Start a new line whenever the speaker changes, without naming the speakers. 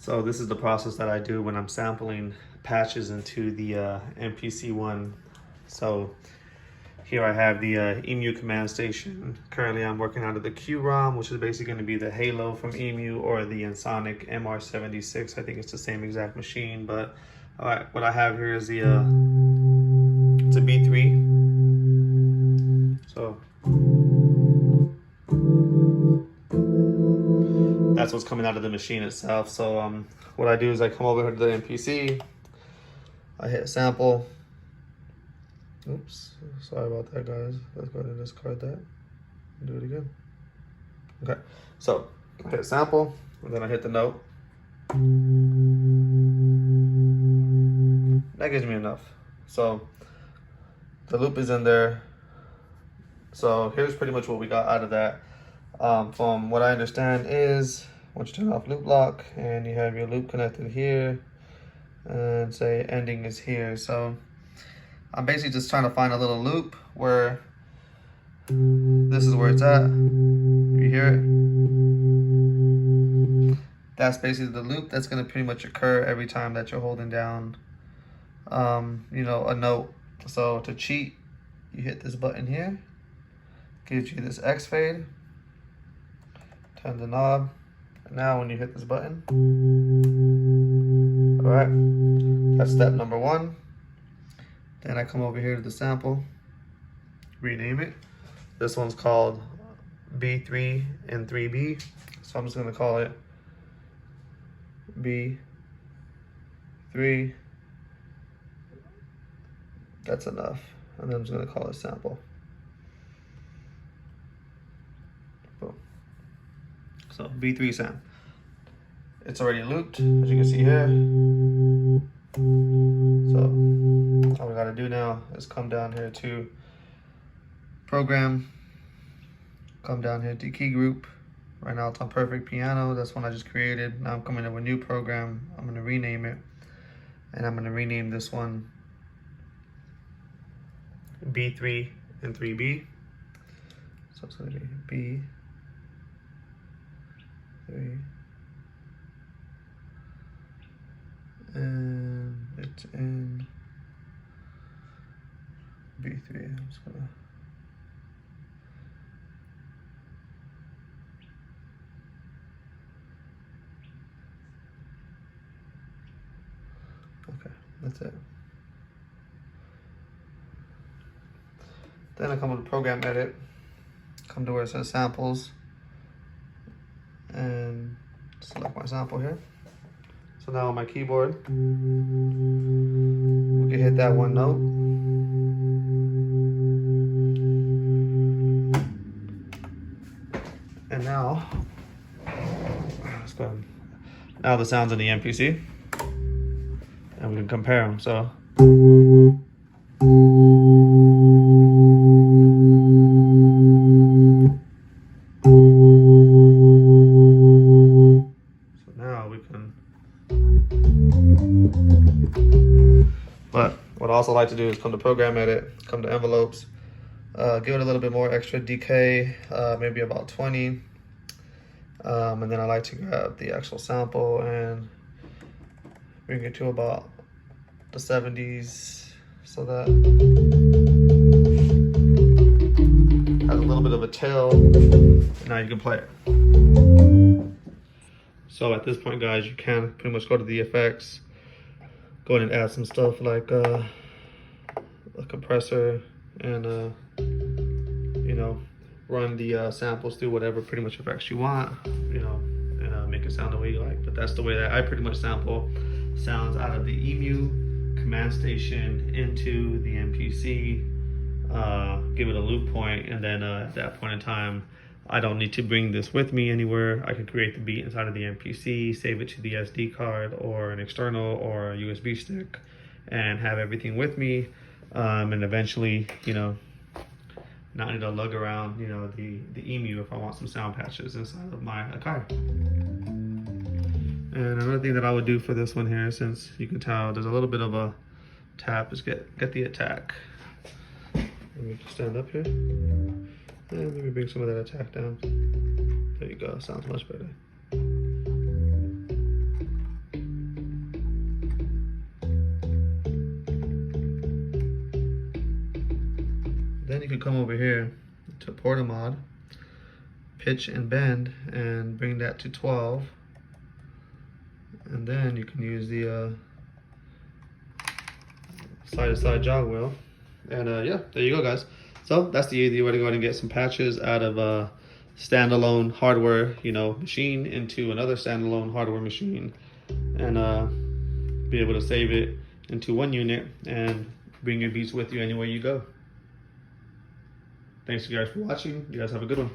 So this is the process that I do when I'm sampling patches into the MPC ONE. So here I have the EMU command station. Currently I'm working out of the Q-ROM, which is basically going to be the Halo from EMU, or the Ensoniq MR76. I think it's the same exact machine, but all right, what I have here is the it's a B3. So that's what's coming out of the machine itself. So what I do is I come over here to the MPC, I hit sample. Oops, sorry about that, guys. Let's go ahead and discard that and do it again. Okay, so I hit sample, and then I hit the note. That gives me enough. So the loop is in there. So here's pretty much what we got out of that. From what I understand is, once you turn off loop lock and you have your loop connected here, and say ending is here. So I'm basically just trying to find a little loop where this is where it's at. You hear it? That's basically the loop that's going to pretty much occur every time that you're holding down, you know, a note. So to cheat, you hit this button here, gives you this X fade, turn the knob, and now when you hit this button, all right, that's step number one. Then I come over here to the sample, rename it. This one's called B3 and 3B. So I'm just gonna call it B3. That's enough. And then I'm just gonna call it sample. Boom. So B3 sam. It's already looped, as you can see here. So all we gotta do now is come down here to program, come down here to key group. Right now it's on Perfect Piano. That's one I just created. Now I'm coming to a new program. I'm gonna rename it, and I'm gonna rename this one B3 and 3B. So it's gonna be B3, and it's in B3. I'm just gonna okay, that's it. Then I come to program edit, come to where it says samples, and select my sample here. So now on my keyboard, we can hit that one note. And now, let's go ahead. Now the sounds in the MPC, and we can compare them. So now we can. But what I also like to do is come to program edit, come to envelopes, give it a little bit more extra decay, maybe about 20. And then I like to grab the actual sample and bring it to about the 70s, so that has a little bit of a tail. And now you can play it. So at this point, guys, you can pretty much go to the effects, go ahead and add some stuff like a compressor, and you know, run the samples through whatever pretty much effects you want, you know, and make it sound the way you like. But that's the way that I pretty much sample sounds out of the EMU command station into the MPC, give it a loop point, and then at that point in time, I don't need to bring this with me anywhere. I can create the beat inside of the MPC, save it to the SD card or an external or a USB stick, and have everything with me, and eventually, you know, not need to lug around, you know, the EMU if I want some sound patches inside of my Akai. And another thing that I would do for this one here, since you can tell there's a little bit of a tap, is get the attack. Let me just stand up here, and maybe bring some of that attack down. There you go, sounds much better. Then you can come over here to Porta Mod, pitch and bend, and bring that to 12. And then you can use the side-to-side jog wheel. And yeah, there you go, guys. So that's the easy way to go ahead and get some patches out of a standalone hardware, machine into another standalone hardware machine, and be able to save it into one unit and bring your beats with you anywhere you go. Thanks you guys for watching. You guys have a good one.